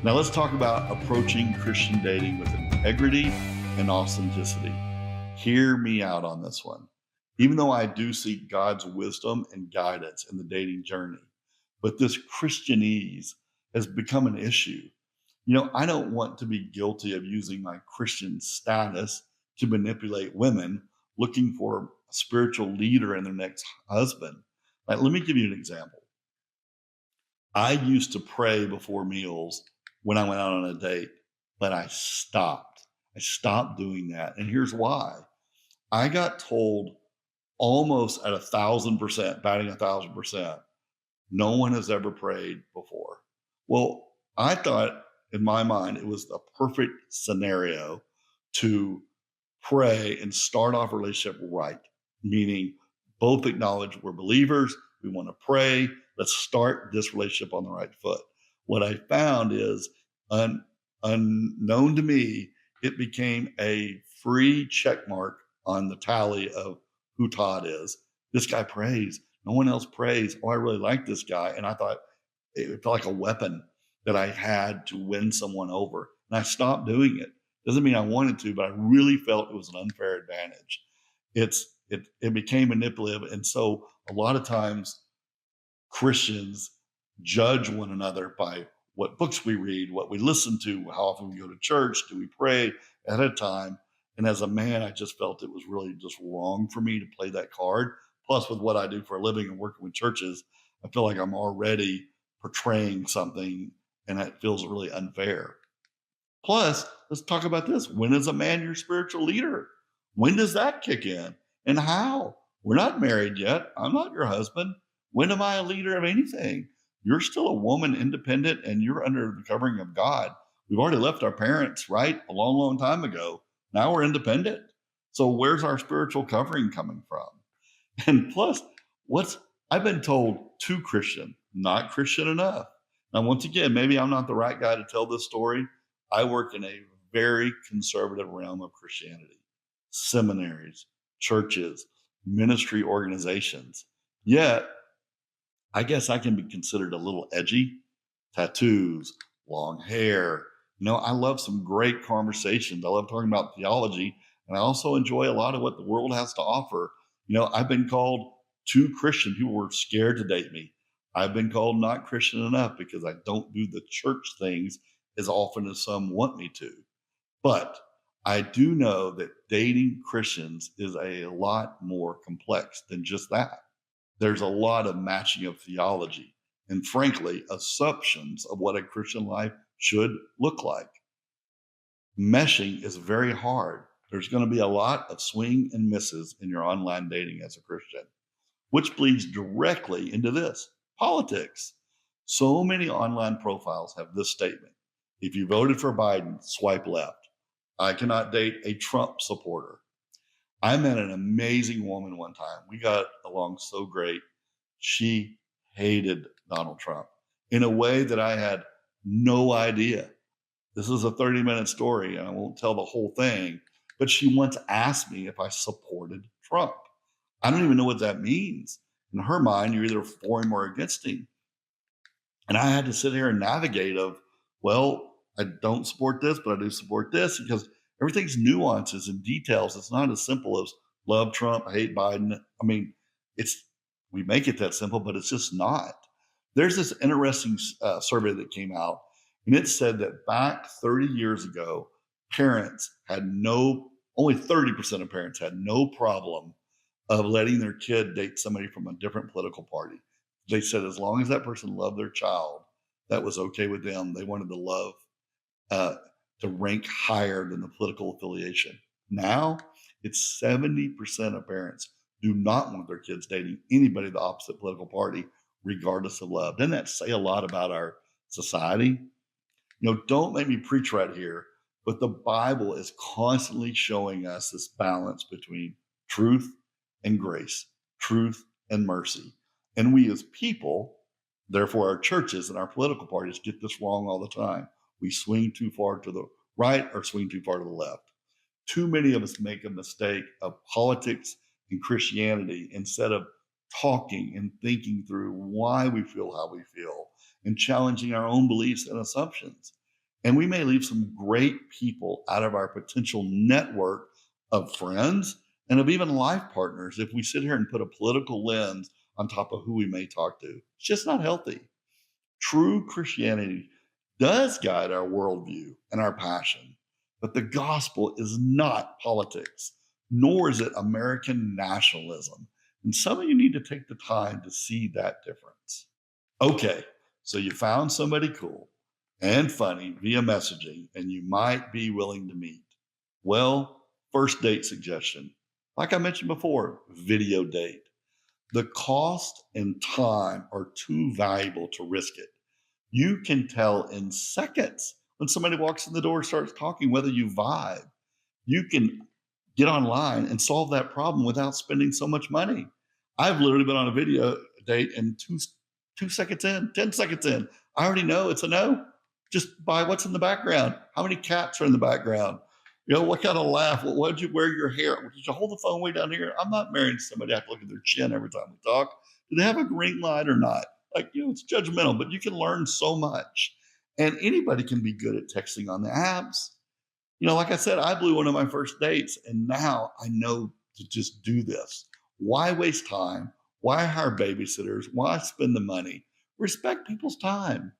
Now let's talk about approaching Christian dating with integrity and authenticity. Hear me out on this one. Even though I do seek God's wisdom and guidance in the dating journey, but this Christianese has become an issue. I don't want to be guilty of using my Christian status to manipulate women looking for a spiritual leader in their next husband. Like, let me give you an example. I used to pray before meals when I went out on a date, but I stopped. I stopped doing that. And here's why. I got told almost at 1,000%, batting 1,000%, no one has ever prayed before. Well, I thought in my mind it was the perfect scenario to pray and start off a relationship right, meaning both acknowledge we're believers, we want to pray, let's start this relationship on the right foot. What I found is unknown to me, it became a free check mark on the tally of who Todd is. This guy prays. No one else prays. Oh, I really like this guy. And I thought it felt like a weapon that I had to win someone over. And I stopped doing it. Doesn't mean I wanted to, but I really felt it was an unfair advantage. It became manipulative. And so a lot of times Christians judge one another by what books we read, what we listen to, how often we go to church, do we pray at a time. And as a man, I just felt it was really just wrong for me to play that card. Plus, with what I do for a living and working with churches, I feel like I'm already portraying something, and that feels really unfair. Plus, let's talk about this. When is a man your spiritual leader? When does that kick in? And how? We're not married yet. I'm not your husband. When am I a leader of anything? You're still a woman, independent, and you're under the covering of God. We've already left our parents, right? A long, long time ago. Now we're independent. So where's our spiritual covering coming from? And plus, I've been told too Christian, not Christian enough. Now, once again, maybe I'm not the right guy to tell this story. I work in a very conservative realm of Christianity, seminaries, churches, ministry organizations. Yet, I guess I can be considered a little edgy. Tattoos, long hair. I love some great conversations. I love talking about theology, and I also enjoy a lot of what the world has to offer. I've been called too Christian. People were scared to date me. I've been called not Christian enough because I don't do the church things as often as some want me to. But I do know that dating Christians is a lot more complex than just that. There's a lot of matching of theology and, frankly, assumptions of what a Christian life should look like. Meshing is very hard. There's going to be a lot of swing and misses in your online dating as a Christian, which bleeds directly into this politics. So many online profiles have this statement: if you voted for Biden, swipe left. I cannot date a Trump supporter. I met an amazing woman one time. We got along so great. She hated Donald Trump in a way that I had no idea. This is a 30-minute story, and I won't tell the whole thing, but she once asked me if I supported Trump. I don't even know what that means. In her mind, you're either for him or against him. And I had to sit here and navigate of, well, I don't support this, but I do support this, because everything's nuances and details. It's not as simple as love Trump, hate Biden. I mean, we make it that simple, but it's just not. There's this interesting survey that came out, and it said that back 30 years ago, only 30% of parents had no problem of letting their kid date somebody from a different political party. They said as long as that person loved their child, that was okay with them. They wanted to love to rank higher than the political affiliation. Now, it's 70% of parents do not want their kids dating anybody of the opposite political party, regardless of love. Doesn't that say a lot about our society? Don't make me preach right here, but the Bible is constantly showing us this balance between truth and grace, truth and mercy. And we as people, therefore our churches and our political parties, get this wrong all the time. We swing too far to the right or swing too far to the left. Too many of us make a mistake of politics and Christianity instead of talking and thinking through why we feel how we feel and challenging our own beliefs and assumptions. And we may leave some great people out of our potential network of friends and of even life partners if we sit here and put a political lens on top of who we may talk to. It's just not healthy. True Christianity does guide our worldview and our passion, but the gospel is not politics, nor is it American nationalism. And some of you need to take the time to see that difference. Okay, so you found somebody cool and funny via messaging, and you might be willing to meet. Well, first date suggestion. Like I mentioned before, video date. The cost and time are too valuable to risk it. You can tell in seconds when somebody walks in the door and starts talking whether you vibe. You can get online and solve that problem without spending so much money. I've literally been on a video date and 2 seconds in, 10 seconds in, I already know it's a no. Just by what's in the background. How many cats are in the background? What kind of laugh? What did you wear your hair? Did you hold the phone way down here? I'm not marrying somebody. I have to look at their chin every time we talk. Do they have a green light or not? It's judgmental, but you can learn so much. And anybody can be good at texting on the apps. Like I said, I blew one of my first dates, and now I know to just do this. Why waste time? Why hire babysitters? Why spend the money? Respect people's time.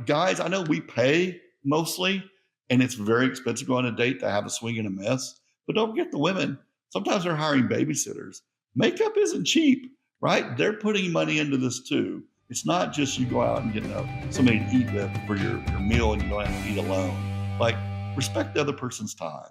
Guys, I know we pay mostly, and it's very expensive to go on a date to have a swing and a miss. But don't forget the women. Sometimes they're hiring babysitters. Makeup isn't cheap, right? They're putting money into this too. It's not just you go out and get somebody to eat with for your meal and you don't have to eat alone. Respect the other person's time.